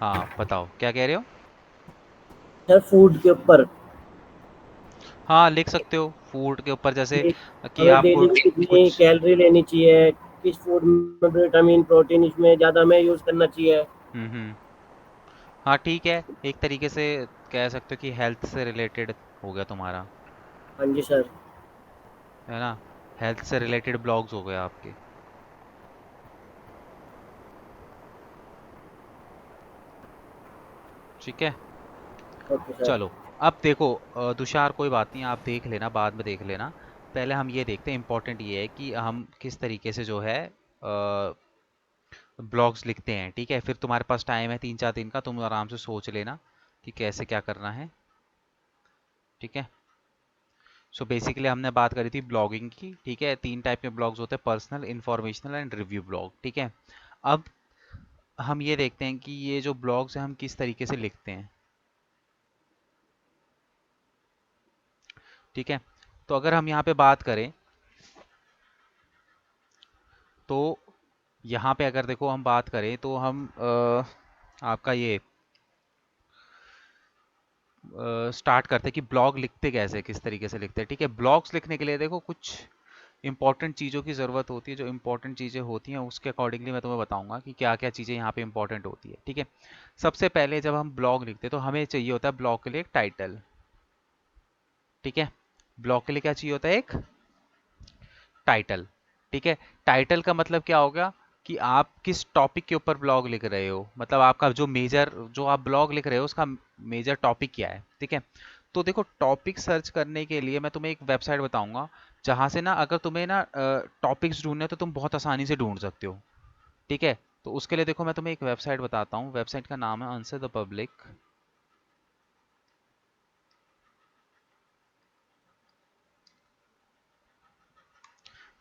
हाँ बताओ क्या कह रहे हो। सर फूड के ऊपर हाँ लिख सकते हो फूड के ऊपर, जैसे कि कि हमें आपको डेली में कितनी कुछ। कैलोरी लेनी चाहिए, किस फूड में विटामिन प्रोटीन इसमें ज़्यादा हमें यूज़ करना चाहिए। हम्म। हाँ ठीक है, एक तरीके से कह सकते हो कि हेल्थ से रिलेटेड हो गया तुम्हारा, हाँ जी सर। है ना। हेल्थ से रिलेटेड ब्लॉग्स हो गए आपके। ठीक है। Okay sir. चलो अब देखो तुषार कोई बात नहीं, आप देख लेना, बाद में देख लेना। पहले हम ये देखते हैं, इम्पोर्टेंट ये है कि हम किस तरीके से जो है ब्लॉग्स लिखते हैं। ठीक है, फिर तुम्हारे पास टाइम है 3-4 दिन का, तुम आराम से सोच लेना कि कैसे क्या करना है। ठीक है। सो बेसिकली हमने बात करी थी ब्लॉगिंग की। ठीक है, 3 टाइप के ब्लॉग्स होते हैं, personal, informational and review blog. ठीक है। अब हम ये देखते हैं कि ये जो ब्लॉग्स हैं हम किस तरीके से लिखते हैं। ठीक है। तो अगर हम यहाँ पे बात करें तो यहाँ पे अगर देखो हम बात करें तो हम आपका ये स्टार्ट करते हैं कि ब्लॉग लिखते कैसे, किस तरीके से लिखते हैं। ठीक है, ब्लॉग्स लिखने के लिए देखो कुछ इंपॉर्टेंट चीज़ों की ज़रूरत होती है। जो इंपॉर्टेंट चीज़ें होती हैं उसके अकॉर्डिंगली मैं तुम्हें बताऊंगा कि क्या क्या चीज़ें यहाँ पे इंपॉर्टेंट होती है। ठीक है। सबसे पहले जब हम ब्लॉग लिखते हैं तो हमें चाहिए होता है ब्लॉग के लिए एक टाइटल। ठीक है, ब्लॉग के लिए क्या चाहिए होता है, एक टाइटल। ठीक है, टाइटल का मतलब क्या होगा कि आप किस टॉपिक के ऊपर ब्लॉग लिख रहे हो, मतलब आपका जो मेजर, जो आप ब्लॉग लिख रहे हो उसका मेजर टॉपिक क्या है। ठीक है। तो देखो टॉपिक सर्च करने के लिए मैं तुम्हें एक वेबसाइट बताऊंगा, जहां से ना अगर तुम्हें ना टॉपिक्स ढूंढने हो तो तुम बहुत आसानी से ढूंढ सकते हो। ठीक है। तो उसके लिए देखो मैं तुम्हें एक वेबसाइट बताता हूँ, वेबसाइट का नाम है आंसर द पब्लिक।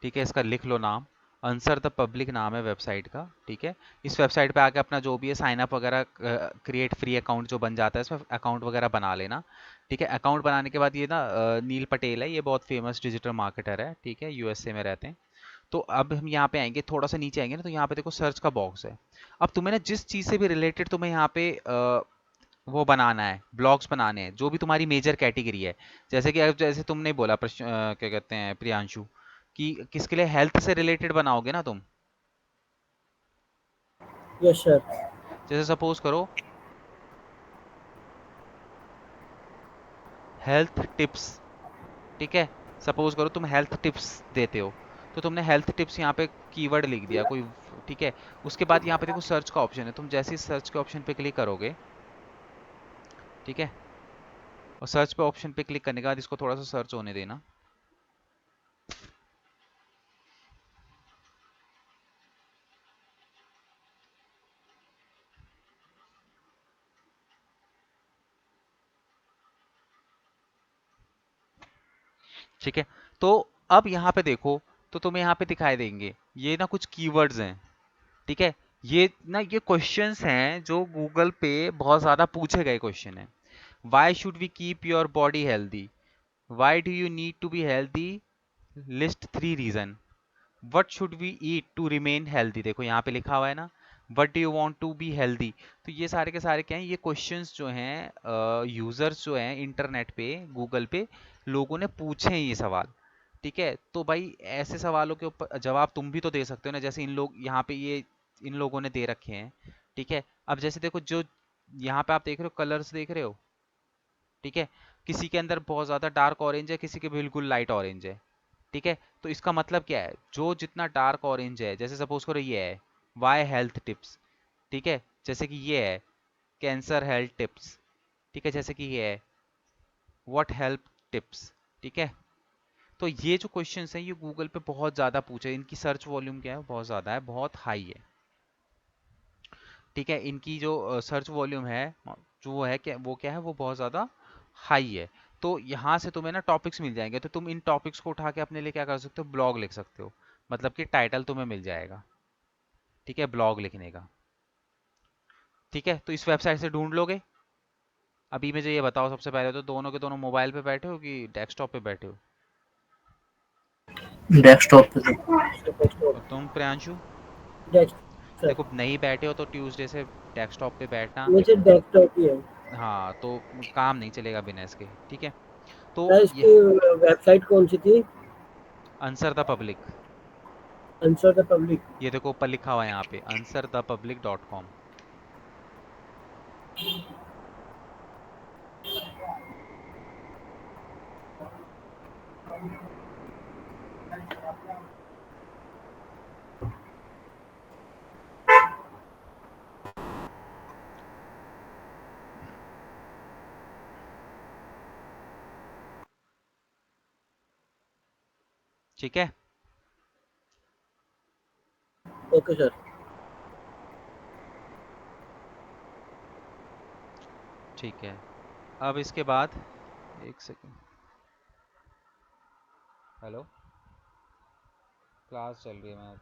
ठीक है, इसका लिख लो नाम, आंसर द पब्लिक नाम है वेबसाइट का। ठीक है। इस वेबसाइट पे आके अपना जो भी है साइन अप वगैरह, क्रिएट फ्री अकाउंट जो बन जाता है इसमें अकाउंट वगैरह बना लेना। ठीक है, अकाउंट बनाने के बाद ये ना नील पटेल है, ये बहुत फेमस डिजिटल मार्केटर है। ठीक है, यूएसए में रहते हैं। तो अब हम यहाँ पे आएंगे, थोड़ा सा नीचे आएंगे ना, तो यहाँ पे देखो सर्च का बॉक्स है। अब तुम्हें ना जिस चीज़ से भी रिलेटेड तुम्हें यहाँ पे वो बनाना है, ब्लॉग्स बनाने हैं, जो भी तुम्हारी मेजर कैटेगरी है। जैसे कि अब जैसे तुमने बोला क्या कहते हैं प्रियांशु, कि किसके लिए, हेल्थ से रिलेटेड बनाओगे ना तुम। Yes sir. जैसे सपोज करो हेल्थ टिप्स। ठीक है, सपोज करो तुम हेल्थ टिप्स देते हो, तो तुमने हेल्थ टिप्स यहाँ पे कीवर्ड लिख दिया कोई। ठीक है। उसके बाद यहाँ पे देखो सर्च का ऑप्शन है, तुम जैसे ही सर्च के ऑप्शन पे क्लिक करोगे, ठीक है, और सर्च पे ऑप्शन पे क्लिक करने के बाद इसको थोड़ा सा सर्च होने देना। ठीक है। तो अब यहाँ पे देखो, तो तुम्हें यहाँ पे दिखाई देंगे ये ना कुछ कीवर्ड्स हैं। ठीक है, ये क्वेश्चंस हैं जो गूगल पे बहुत ज़्यादा पूछे गए क्वेश्चन हैं। Why should we keep your body healthy, why do you need to be healthy, list 3 reason, what should we eat to remain healthy. देखो यहाँ पे लिखा हुआ है ना, what do you want to be healthy. तो ये सारे के सारे क्या हैं, ये क्वेश्चंस जो हैं यूजर्स जो हैं इंटरनेट पे, गूगल पे, लोगों ने पूछे हैं ये सवाल। ठीक है, तो भाई ऐसे सवालों के ऊपर जवाब तुम भी तो दे सकते हो ना, जैसे इन लोग यहाँ पे ये इन लोगों ने दे रखे हैं। ठीक है। अब जैसे देखो जो यहाँ पे आप देख रहे हो, कलर्स देख रहे हो। ठीक है, किसी के अंदर बहुत ज्यादा डार्क ऑरेंज है, किसी के बिल्कुल लाइट ऑरेंज है। ठीक है, तो इसका मतलब क्या है, जो जितना डार्क ऑरेंज है, जैसे सपोज करो ये है वाई हेल्थ टिप्स। ठीक है, जैसे कि ये है कैंसर हेल्थ टिप्स। ठीक है, जैसे कि ये है व्हाट हेल्प टिप्स। ठीक है, तो ये जो क्वेश्चंस हैं ये गूगल पे बहुत ज़्यादा पूछे, इनकी सर्च वॉल्यूम क्या है, बहुत ज़्यादा है, बहुत हाई है। ठीक है, इनकी जो सर्च वॉल्यूम है, जो है क्या, वो क्या है, वो बहुत ज़्यादा हाई है। तो यहाँ से तुम्हें ना टॉपिक्स मिल जाएंगे, तो तुम इन टॉपिक्स को उठा के अपने लिए क्या कर सकते हो, ब्लॉग लिख सकते हो। मतलब कि टाइटल तुम्हें मिल जाएगा। ठीक है, ब्लॉग लिखने का। ठीक है, तो इस वेबसाइट से ढूंढ लोगे। अभी मुझे ये बताओ सबसे पहले, तो दोनों के दोनों मोबाइल पे बैठे हो कि डेस्कटॉप पे बैठे हो। डेस्कटॉप पे सर। और तुम प्रियांशु। Desk sir. देखो नहीं बैठे हो तो ट्यूसडे से डेस्कटॉप पे बैठना। मुझे डेस्कटॉप ही है। हाँ, तो काम नहीं चलेगा बिना इसके, ठीक है। तो सर ये इसकी वेबसाइट कौन सी थी? Answer the public, answer the public. ये देखो ऊपर लिखा हुआ है यहाँ पे answerthepublic.com। ठीक है, ओके सर। ठीक है। अब इसके बाद, एक सेकंड, हेलो, क्लास चल रही है, मैं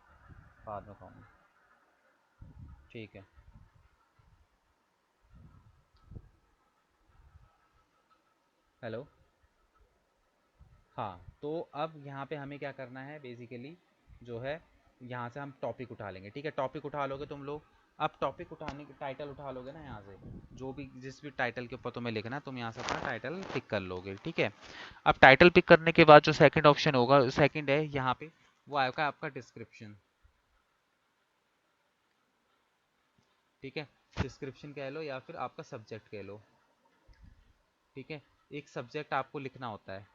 बाद में कहूँगा, ठीक है। हेलो, हाँ, तो अब यहाँ पे हमें क्या करना है बेसिकली, जो है यहाँ से हम टॉपिक उठा लेंगे, ठीक है। टॉपिक उठा लोगे तुम लोग। अब टॉपिक उठाने के टाइटल उठा लोगे ना यहाँ से, जो भी जिस भी टाइटल के ऊपर तुम्हें लिखना है तुम यहाँ से अपना टाइटल पिक कर लोगे, ठीक है। अब टाइटल पिक करने के बाद जो सेकंड ऑप्शन होगा, सेकंड है यहाँ पे, वो आएगा आपका डिस्क्रिप्शन, ठीक है। डिस्क्रिप्शन कह लो या फिर आपका सब्जेक्ट कह लो, ठीक है। एक सब्जेक्ट आपको लिखना होता है,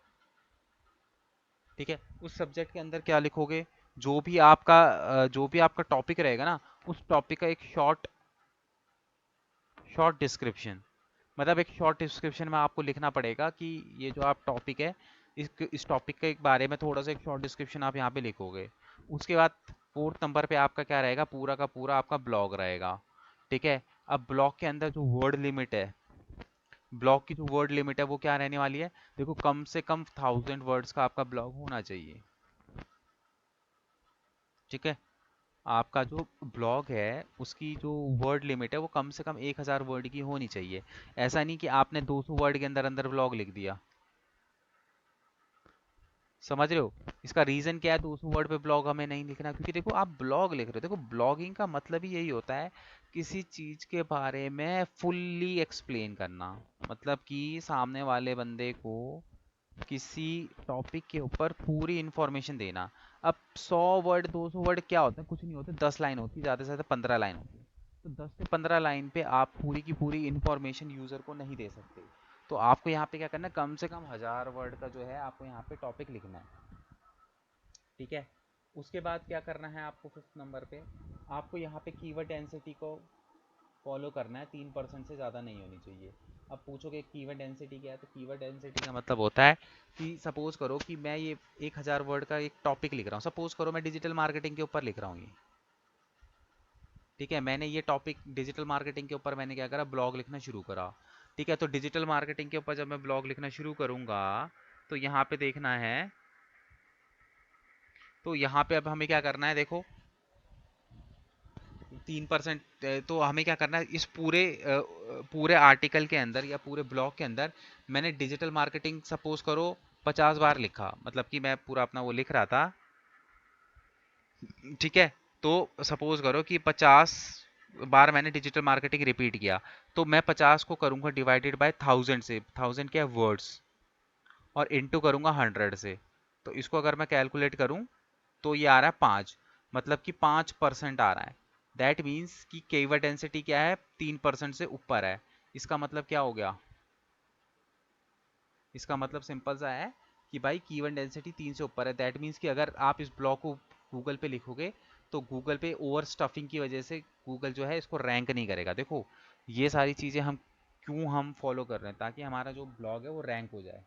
ठीक है। उस सब्जेक्ट के अंदर क्या लिखोगे, जो भी आपका टॉपिक रहेगा ना, उस टॉपिक का एक शॉर्ट शॉर्ट डिस्क्रिप्शन, मतलब एक शॉर्ट डिस्क्रिप्शन में आपको लिखना पड़ेगा कि ये जो आप टॉपिक है, इस टॉपिक के बारे में थोड़ा सा एक शॉर्ट डिस्क्रिप्शन आप यहाँ पे लिखोगे। उसके बाद फोर्थ नंबर पे आपका क्या रहेगा, पूरा का पूरा आपका ब्लॉग रहेगा, ठीक है। अब ब्लॉग के अंदर जो वर्ड लिमिट है, ब्लॉग की जो वर्ड लिमिट है वो क्या रहने वाली है, देखो कम से कम 1000 वर्ड्स का आपका ब्लॉग होना चाहिए, ठीक है। आपका जो ब्लॉग है उसकी जो वर्ड लिमिट है वो कम से कम 1000 वर्ड की होनी चाहिए। ऐसा नहीं कि आपने 200 वर्ड के अंदर अंदर ब्लॉग लिख दिया, समझ रहे हो। इसका रीजन क्या है 200 वर्ड पे ब्लॉग हमें नहीं लिखना, क्योंकि देखो आप ब्लॉग लिख रहे हो, देखो ब्लॉगिंग का मतलब ही यही होता है, किसी चीज के बारे में फुल्ली एक्सप्लेन करना, मतलब कि सामने वाले बंदे को किसी टॉपिक के ऊपर पूरी इंफॉर्मेशन देना। अब 100 वर्ड 200 वर्ड क्या होता है, कुछ नहीं होते, 10 लाइन होती है, ज़्यादा से ज़्यादा 15 लाइन होती है। तो 10 से 15 लाइन पे आप पूरी की पूरी इंफॉर्मेशन यूज़र को नहीं दे सकते। तो आपको यहाँ पे क्या करना है, कम से कम 1000 वर्ड का जो है आपको यहाँ पे टॉपिक लिखना है, ठीक है। उसके बाद क्या करना है आपको, फिफ्थ नंबर पे आपको यहाँ पे कीवर्ड डेंसिटी को फॉलो करना है, 3% से ज़्यादा नहीं होनी चाहिए। अब पूछोगे कीवर्ड डेंसिटी क्या है, तो कीवर्ड डेंसिटी का मतलब होता है कि सपोज करो कि मैं ये 1000 वर्ड का एक टॉपिक लिख रहा हूँ, सपोज करो मैं डिजिटल मार्केटिंग के ऊपर लिख रहा हूँ ये, ठीक है। मैंने ये टॉपिक डिजिटल मार्केटिंग के ऊपर मैंने क्या करा, ब्लॉग लिखना शुरू करा, ठीक है। तो डिजिटल मार्केटिंग के ऊपर जब मैं ब्लॉग लिखना शुरू करूंगा, तो यहाँ पे देखना है, तो यहाँ पे अब हमें क्या करना है, देखो 3%, तो हमें क्या करना है, इस पूरे आर्टिकल के अंदर या पूरे ब्लॉग के अंदर मैंने डिजिटल मार्केटिंग सपोज करो 50 बार लिखा, मतलब कि मैं पूरा अपना वो लिख रहा था, ठीक है। तो सपोज करो कि 50 बार मैंने डिजिटल मार्केटिंग रिपीट किया, तो मैं 50 को करूंगा डिवाइडेड बाय 1000 से, 1000 क्या है वर्ड्स, और इनटू करूंगा 100 से। तो इसको अगर मैं कैलकुलेट करूं तो ये आ रहा है 5, मतलब कि 5% आ रहा है। दैट मीन्स कि कीवर्ड डेंसिटी क्या है, 3% से ऊपर है। इसका मतलब क्या हो गया, इसका मतलब सिंपल सा है कि भाई कीवर्ड डेंसिटी 3 से ऊपर है। दैट मीन्स कि अगर आप इस ब्लॉग को गूगल पे लिखोगे तो गूगल पे ओवर स्टफिंग की वजह से गूगल जो है इसको रैंक नहीं करेगा। देखो ये सारी चीज़ें हम क्यों हम फॉलो कर रहे हैं, ताकि हमारा जो ब्लॉग है वो रैंक हो जाए,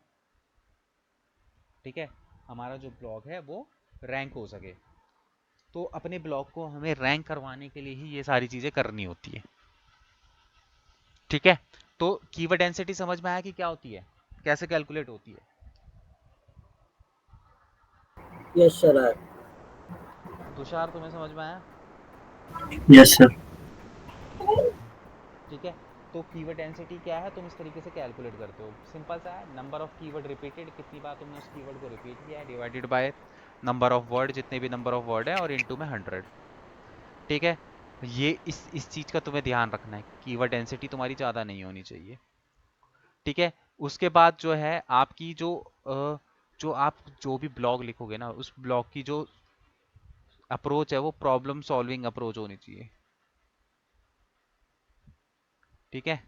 ठीक है। हमारा जो ब्लॉग है वो रैंक हो सके, तो अपने ब्लॉग को हमें रैंक करवाने के लिए ही ये सारी चीज़ें करनी होती है, ठीक है। तो कीवर्ड डेंसिटी समझ में आया कि क्या होती है, कैसे कैलकुलेट होती है। Yes sir. तुषार तुम्हें समझ में आया, यस सर। ठीक है। तो कीवर्ड डेंसिटी क्या है, तुम इस तरीके से कैलकुलेट करते हो, सिंपल सा है, नंबर ऑफ कीवर्ड रिपीटेड, कितनी बार तुमने उस कीवर्ड को रिपीट किया है, divided by number of word, जितने भी नंबर ऑफ वर्ड है, और इनटू में 100, ठीक है। ये इस चीज का तुम्हें ध्यान रखना है, कीवर्ड डेंसिटी तुम्हारी ज्यादा नहीं होनी चाहिए। ठीक है। उसके बाद जो है आपकी जो आप जो भी ब्लॉग लिखोगे ना, उस ब्लॉग की जो अप्रोच है वो प्रॉब्लम सॉल्विंग अप्रोच होनी चाहिए। ठीक है।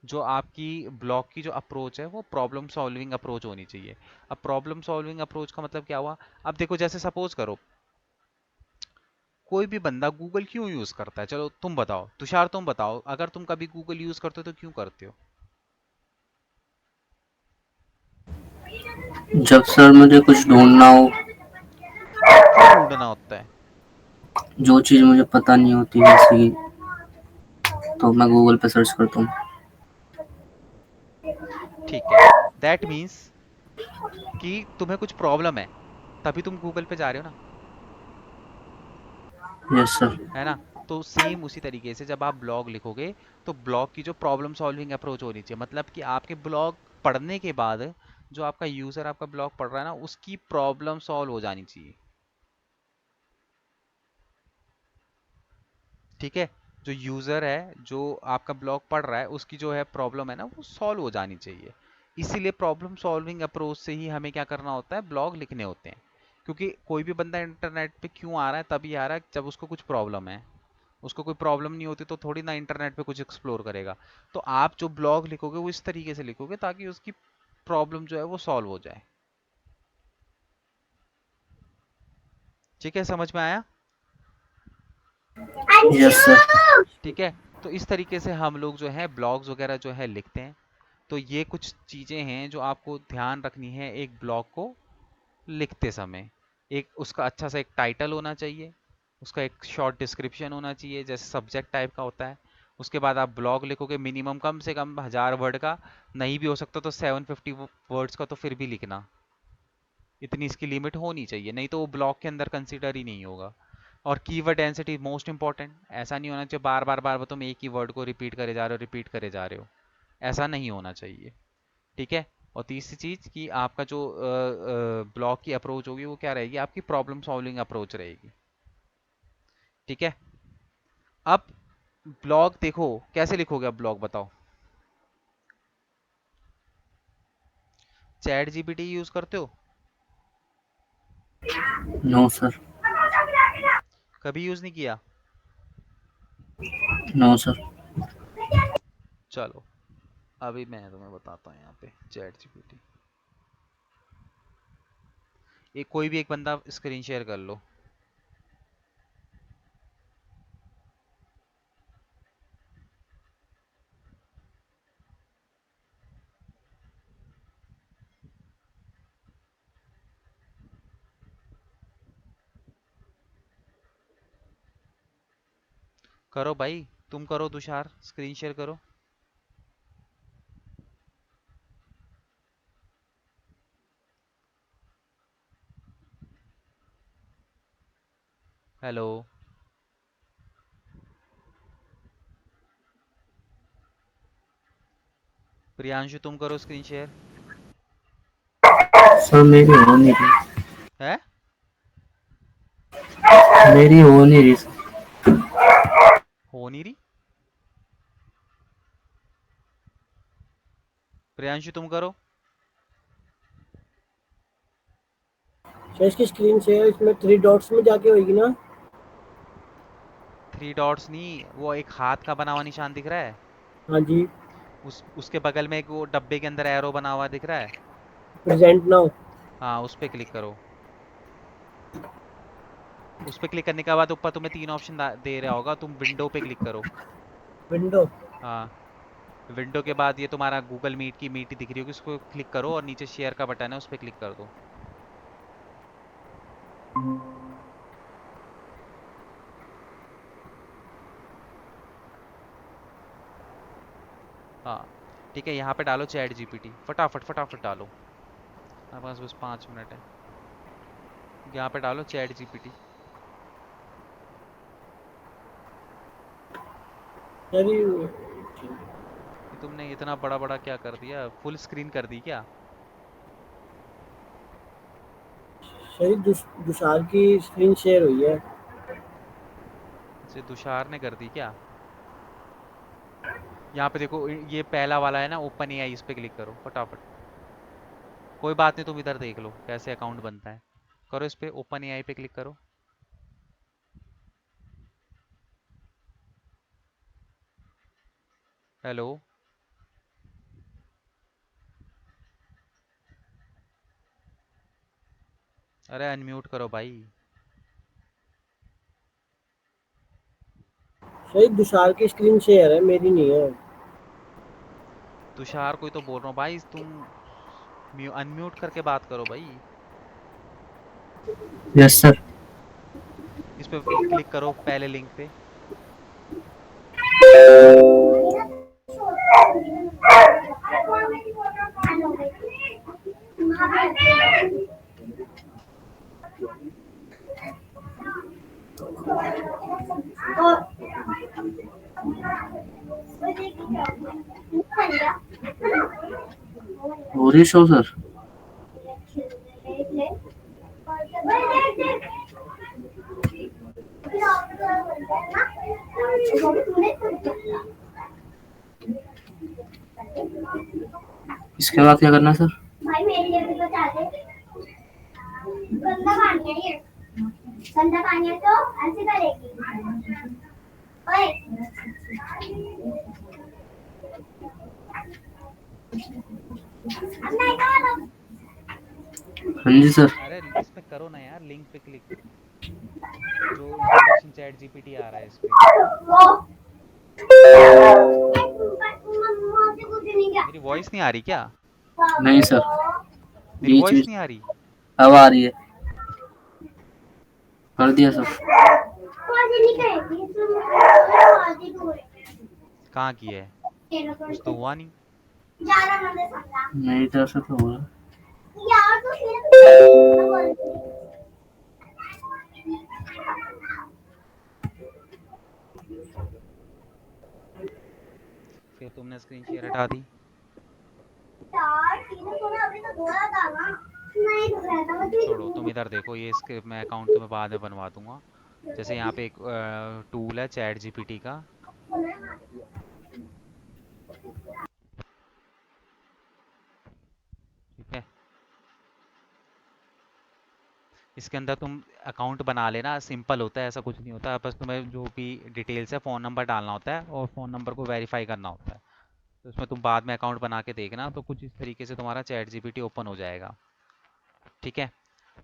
जो आपकी ब्लॉग की जो अप्रोच है वो प्रॉब्लम सॉल्विंग अप्रोच होनी चाहिए। अब प्रॉब्लम सॉल्विंग अप्रोच का मतलब क्या हुआ? अब देखो, जैसे सपोज करो कोई भी बंदा गूगल क्यों यूज करता है, चलो तुम बताओ, तुषार तुम बताओ, अगर तुम कभी गूगल यूज करते हो तो क्यों करते हो? जब सर मुझे कुछ ढूंढना हो, क्यों ढूंढना होता है? जो चीज मुझे पता नहीं होती जैसे कि, तो मैं गूगल पे सर्च करता हूँ। ठीक है। दैट मीन्स कि तुम्हें कुछ प्रॉब्लम है, तभी तुम गूगल पे जा रहे हो ना, यस सर। है ना? तो सेम उसी तरीके से जब आप ब्लॉग लिखोगे तो ब्लॉग की जो प्रॉब्लम सॉल्विंग अप्रोच होनी चाहिए, मतलब कि आपके ब्लॉग पढ़ने के बाद जो आपका यूजर आपका ब्लॉग पढ़ रहा है ना, उसकी प्रॉब्लम सॉल्व हो जानी चाहिए। ठीक है। जो यूजर है जो आपका ब्लॉग पढ़ रहा है उसकी जो है प्रॉब्लम है ना, वो सॉल्व हो जानी चाहिए। इसीलिए प्रॉब्लम सॉल्विंग अप्रोच से ही हमें क्या करना होता है, ब्लॉग लिखने होते हैं। क्योंकि कोई भी बंदा इंटरनेट पे क्यों आ रहा है, तभी आ रहा है जब उसको कुछ प्रॉब्लम है। उसको कोई प्रॉब्लम नहीं होती तो थोड़ी ना इंटरनेट पे कुछ एक्सप्लोर करेगा। तो आप जो ब्लॉग लिखोगे वो इस तरीके से लिखोगे ताकि उसकी प्रॉब्लम जो है वो सॉल्व हो जाए। ठीक है, समझ में आया? Yes sir. ठीक है। तो इस तरीके से हम लोग जो है ब्लॉग्स वगैरह जो है लिखते हैं। तो ये कुछ चीज़ें हैं जो आपको ध्यान रखनी है एक ब्लॉग को लिखते समय। एक उसका अच्छा सा एक टाइटल होना चाहिए, उसका एक शॉर्ट डिस्क्रिप्शन होना चाहिए जैसे सब्जेक्ट टाइप का होता है। उसके बाद आप ब्लॉग लिखोगे मिनिमम कम से कम 1000 वर्ड का, नहीं भी हो सकता तो 750 वर्ड्स का तो फिर भी लिखना। इतनी इसकी लिमिट होनी चाहिए, नहीं तो वो ब्लॉग के अंदर कंसिडर ही नहीं होगा। और कीवर्ड डेंसिटी मोस्ट इंपॉर्टेंट, ऐसा नहीं होना चाहिए बार बार बार बार तुम एक ही वर्ड को रिपीट करे जा रहे हो, रिपीट करे जा रहे हो। ऐसा नहीं होना चाहिए। ठीक है। और तीसरी चीज कि आपका जो ब्लॉग की अप्रोच होगी वो क्या रहेगी, आपकी प्रॉब्लम सॉल्विंग अप्रोच रहेगी। ठीक है। अब ब्लॉग देखो, कैसे लिखोगे अब ब्लॉग बताओ? चैट जीपीटी यूज करते हो? No sir. कभी यूज नहीं किया? No sir. चलो, अभी मैं तुम्हें बताता हूँ यहाँ पे चैट जीपीटी। एक कोई भी एक बंदा स्क्रीन शेयर कर लो। करो भाई, तुम करो तुषार, स्क्रीन शेयर करो। हेलो। प्रियांशु तुम करो स्क्रीन शेयर। सर मेरी हो नहीं रही। है? मेरी हो नहीं रही सर। हो नहीं रही? प्रियांशु तुम करो। सर इसकी स्क्रीन शेयर इसमें 3 डॉट्स में जाके होगी ना? थ्री डॉट्स नहीं, वो एक हाथ का बना हुआ निशान दिख रहा है, हाँ जी। उसके बगल में एक वो डब्बे के अंदर एरो बना हुआ दिख रहा है। Present now. हाँ, उस पे क्लिक करो। उस पे क्लिक करने के बाद ऊपर तुम्हें तीन ऑप्शन दे रहा होगा, तुम विंडो पे क्लिक करो। विंडो। हाँ। विंडो के बाद ये तुम्हारा गूगल मीट की मीट दिख रही होगी, उसको क्लिक करो और नीचे शेयर का बटन है उस पे क्लिक कर दो। हाँ। ठीक है, यहाँ पे डालो चैट जीपीटी, फटाफट फटाफट डालो, हमारे पास बस 5 मिनट है। यहाँ पे डालो चैट जीपीटी। सर ये तुमने इतना बड़ा बड़ा क्या कर दिया, फुल स्क्रीन कर दी क्या? दुशार की स्क्रीन शेयर हुई है। से तुषार ने कर दी क्या? यहाँ पे देखो ये पहला वाला है ना, ओपन एआई, इस पे क्लिक करो फटाफट। कोई बात नहीं, तुम इधर देख लो कैसे अकाउंट बनता है। करो, इस पे ओपन एआई पे क्लिक करो। हेलो। अरे अनम्यूट करो भाई। शायद तुषार की स्क्रीन शेयर है, मेरी नहीं है। तुषार कोई तो बोल रहा हूँ भाई, तुम अनम्यूट करके बात करो भाई। Yes sir. इस पे क्लिक करो पहले लिंक पे। हो रही शो सर। इसके बाद क्या करना है सर? भाई मेरी जगह तो चाहते गंदा पानी है ये, गंदा पानी है तो ऐसे करेगी। ओए अब नहीं करो। हाँ जी सर। अरे इस पे करो ना यार, लिंक पे क्लिक, जो इंट्रोडक्शन चैट जीपीटी आ रहा है इस पे। मेरी वॉइस नहीं आ रही क्या? नहीं सर, मेरी बीच वॉइस बीच नहीं आ रही? अब आ रही है। कर दिया सर। कहाँ की है? कुछ तो हुआ नहीं। मेरी तरफ से तो हो रहा फिर तुमने स्क्रीन शेयर हटा दी। छोड़ो, तुम इधर देखो, ये इसके मैं अकाउंट तुम्हें बाद में बनवा दूंगा। जैसे यहाँ पे एक टूल है चैट जीपीटी का। ठीक है, इसके अंदर तुम अकाउंट बना लेना, सिंपल होता है, ऐसा कुछ नहीं होता है। बस तुम्हें जो भी डिटेल्स है, फ़ोन नंबर डालना होता है और फ़ोन नंबर को वेरीफाई करना होता है। तो इसमें तुम बाद में अकाउंट बना के देखना, तो कुछ इस तरीके से तुम्हारा चैट जीपीटी ओपन हो जाएगा। ठीक है,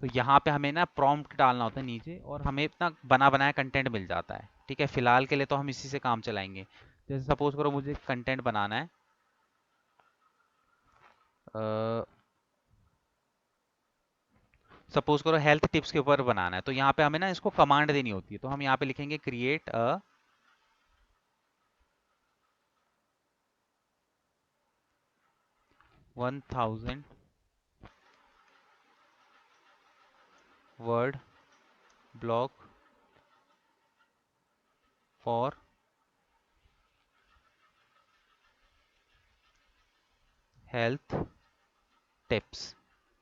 तो यहाँ पे हमें ना प्रॉम्प्ट डालना होता है नीचे, और हमें इतना बना बनाया कंटेंट मिल जाता है। ठीक है, फिलहाल के लिए तो हम इसी से काम चलाएंगे। जैसे सपोज करो मुझे कंटेंट बनाना है, सपोज करो हेल्थ टिप्स के ऊपर बनाना है, तो यहाँ पे हमें ना इसको कमांड देनी होती है। तो हम यहाँ पे लिखेंगे create a 1000 word blog for health tips.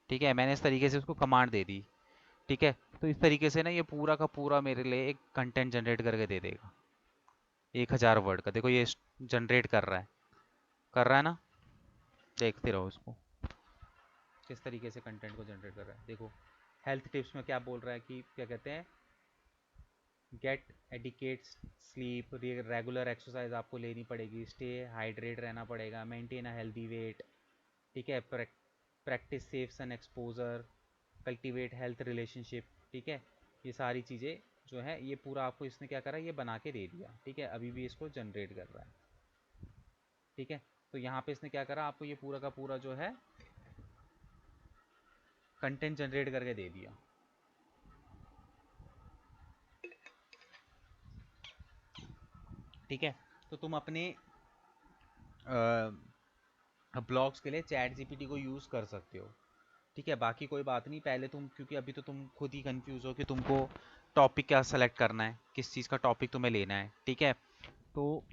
ठीक है, मैंने इस तरीके से उसको कमांड दे दी। ठीक है, तो इस तरीके से ना ये पूरा का पूरा मेरे लिए एक कंटेंट जनरेट करके दे देगा, 1000 वर्ड का। देखो ये जनरेट कर रहा है ना, देखते रहो इसको किस तरीके से कंटेंट को जनरेट कर रहा है। देखो हेल्थ टिप्स में क्या बोल रहा है कि क्या कहते हैं, get adequate sleep, regular exercise आपको लेनी पड़ेगी, स्टे हाइड्रेट रहना पड़ेगा, मेंटेन अ हेल्दी वेट। ठीक है, practice safes and exposure, cultivate health relationship. ठीक है, ये सारी चीज़ें जो है ये पूरा आपको इसने क्या करा, ये बना के दे दिया। ठीक है, अभी भी इसको जनरेट कर रहा है। ठीक है, तो यहाँ पे इसने क्या करा, आपको ये पूरा का पूरा जो है कंटेंट जनरेट करके दे दिया। ठीक है, तो तुम अपने ब्लॉग्स के लिए चैट जीपीटी को यूज़ कर सकते हो। ठीक है, बाकी कोई बात नहीं, पहले तुम, क्योंकि अभी तो तुम खुद ही कंफ्यूज हो कि तुमको टॉपिक क्या सेलेक्ट करना है, किस चीज़ का टॉपिक तुम्हें लेना है। ठीक है, तो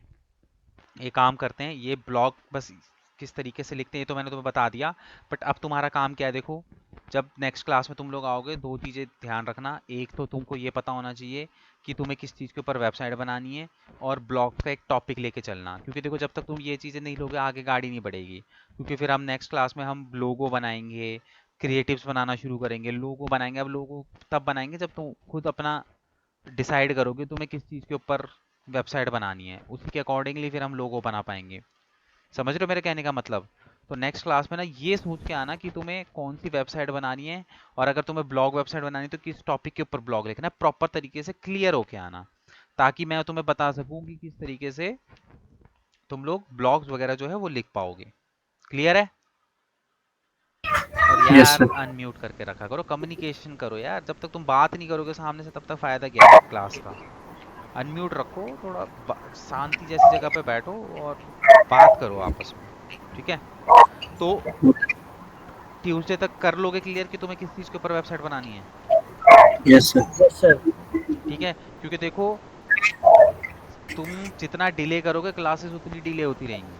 एक काम करते हैं, ये ब्लॉग बस किस तरीके से लिखते हैं ये तो मैंने तुम्हें बता दिया, बट अब तुम्हारा काम क्या है देखो। जब नेक्स्ट क्लास में तुम लोग आओगे, दो चीज़ें ध्यान रखना। एक तो तुमको ये पता होना चाहिए कि तुम्हें किस चीज़ के ऊपर वेबसाइट बनानी है, और ब्लॉग का एक टॉपिक लेके चलना, क्योंकि देखो जब तक तुम ये चीज़ें नहीं लोगे आगे गाड़ी नहीं बढ़ेगी। क्योंकि फिर हम नेक्स्ट क्लास में हम लोगो बनाएंगे, क्रिएटिव्स बनाना शुरू करेंगे, लोगो बनाएंगे। अब लोगो तब बनाएंगे जब तुम खुद अपना डिसाइड करोगे तुम्हें किस चीज़ के ऊपर वेबसाइट बनानी है, उसके अकॉर्डिंगली फिर हम लोगो बना पाएंगे। समझ रहे हो मेरे कहने का मतलब? तो नेक्स्ट क्लास में ना ये सोच के आना कि तुम्हें कौन सी वेबसाइट बनानी है, और अगर तुम्हें ब्लॉग वेबसाइट बनानी है तो किस टॉपिक के ऊपर ब्लॉग लिखना है, प्रॉपर तरीके से क्लियर होके आना, ताकि मैं तुम्हें बता सकूं कि किस तरीके से तुम लोग ब्लॉग्स वगैरह जो है वो लिख पाओगे। क्लियर है? और यस यार सर। अनम्यूट करके रखा करो, कम्युनिकेशन करो यार। जब तक तुम बात नहीं करोगे सामने से तब तक फायदा क्या है क्लास का? अनम्यूट रखो, थोड़ा शांति जैसी जगह पे बैठो और बात करो आपस में। ठीक है? तो ट्यूसडे तक कर लोगे क्लियर कि तुम्हें किस चीज़ के ऊपर वेबसाइट बनानी है? Yes sir. Yes sir. ठीक है? क्योंकि देखो, तुम जितना डिले करोगे क्लासेस उतनी डिले होती रहेंगी,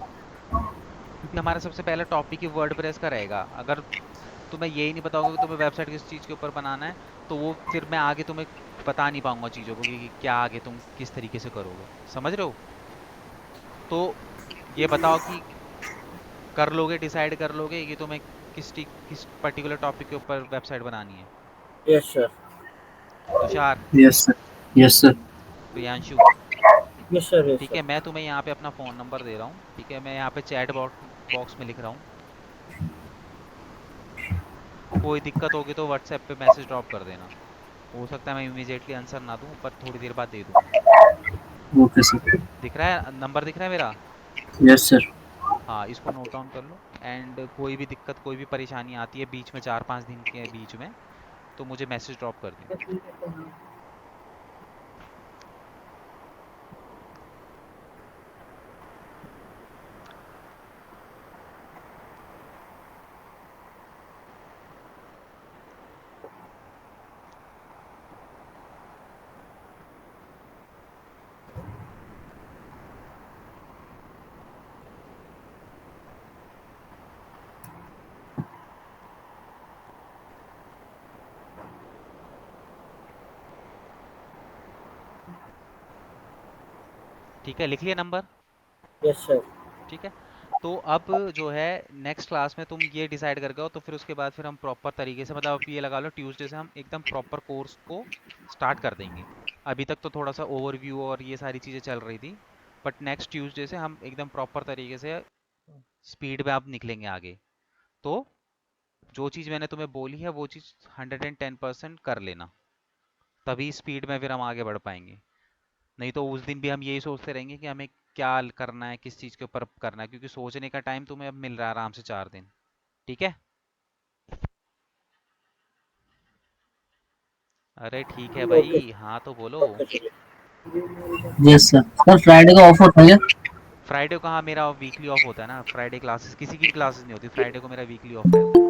क्योंकि हमारा सबसे पहला टॉपिक ही वर्डप्रेस का रहेगा। अगर तुम्हें यही नहीं पता होगा कि तुम्हें वेबसाइट किस चीज़ के ऊपर बनाना है, तो वो फिर मैं आगे तुम्हें बता नहीं पाऊंगा चीज़ों को कि क्या आगे तुम किस तरीके से करोगे। समझ रहे हो? तो ये बताओ कि कर लोगे, डिसाइड कर लोगे कि तुम्हें किस पर्टिकुलर टॉपिक के ऊपर वेबसाइट बनानी है? Yes sir. Tushar, yes sir. Yes sir. Priyanshu, yes sir. Yes ठीक सर। है? मैं तुम्हें यहाँ पे अपना फ़ोन नंबर दे रहा हूँ, ठीक है? मैं यहाँ पे चैट बॉक्स में लिख रहा हूँ। कोई दिक्कत होगी तो व्हाट्सएप पे मैसेज ड्रॉप कर देना। हो सकता है मैं इमीडिएटली आंसर ना दूँ, पर थोड़ी देर बाद दे दूंगा। Okay sir. दिख रहा है नंबर? दिख रहा है मेरा? Yes sir. हाँ, इसको नोट डाउन कर लो। एंड कोई भी दिक्कत, कोई भी परेशानी आती है बीच में, 4-5 दिन के बीच में, तो मुझे मैसेज ड्रॉप कर देना। ठीक है? लिख लिया नंबर? Yes sir. ठीक है? तो अब जो है नेक्स्ट क्लास में तुम ये डिसाइड कर गए, तो फिर उसके बाद फिर हम प्रॉपर तरीके से, मतलब आप ये लगा लो ट्यूसडे से हम एकदम प्रॉपर कोर्स को स्टार्ट कर देंगे। अभी तक तो थोड़ा सा ओवरव्यू और ये सारी चीज़ें चल रही थी, बट नेक्स्ट ट्यूसडे से हम एकदम प्रॉपर तरीके से स्पीड में आप निकलेंगे आगे। तो जो चीज़ मैंने तुम्हें बोली है वो चीज़ 110% कर लेना, तभी स्पीड में फिर हम आगे बढ़ पाएंगे। नहीं तो उस दिन भी हम यही सोचते रहेंगे कि हमें क्या करना है, किस चीज़ के ऊपर करना है, क्योंकि सोचने का टाइम तुम्हें अब मिल रहा है आराम से 4 दिन। ठीक है? अरे ठीक है ओके। भाई, हाँ तो बोलो। Okay sir. Yes sir. Sir Friday को ऑफ होता है क्या? फ्राइडे को हाँ, मेरा वीकली ऑफ होता है ना। फ्राइडे क्लासेस किसी की भी क्लासेस नहीं होती, फ्राइडे को मेरा वीकली ऑफ रहता है।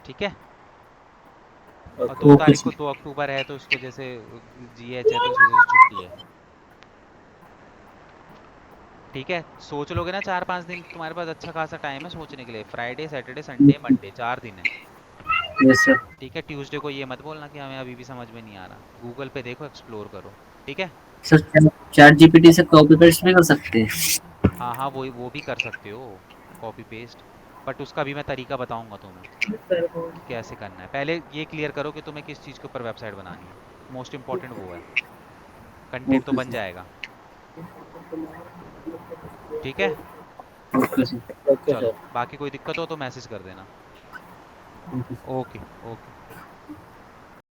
ठीक है? और दो ओके। ओके तारीख को सर। 2 अक्टूबर है, तो उसको जैसे जीएच है तो इस वजह से छुट्टी है। ठीक है? सोच लोगे ना 4-5 दिन, तुम्हारे पास अच्छा खासा टाइम है सोचने के लिए। फ्राइडे, सैटरडे, संडे, मंडे, 4 दिन है। Yes sir. ठीक है? ट्यूसडे को ये मत बोलना कि हमें अभी भी समझ में नहीं आ रहा। गूगल पे देखो, एक्सप्लोर करो। ठीक है? सर चैट जीपीटी से कॉपी पेस्ट भी कर सकते हैं? हाँ हाँ, वो भी कर सकते हो, कॉपी पेस्ट। बट उसका भी मैं तरीका बताऊंगा तुम्हें कि कैसे करना है। पहले ये क्लियर करो कि तुम्हें किस चीज़ के ऊपर वेबसाइट बनानी है। मोस्ट इंपॉर्टेंट वो है। कंटेंट तो ओके बन सर। जाएगा। ठीक है? Okay sir. ओके चलो, सर। बाकी कोई दिक्कत हो तो मैसेज कर देना। Okay sir. ओके। ओके।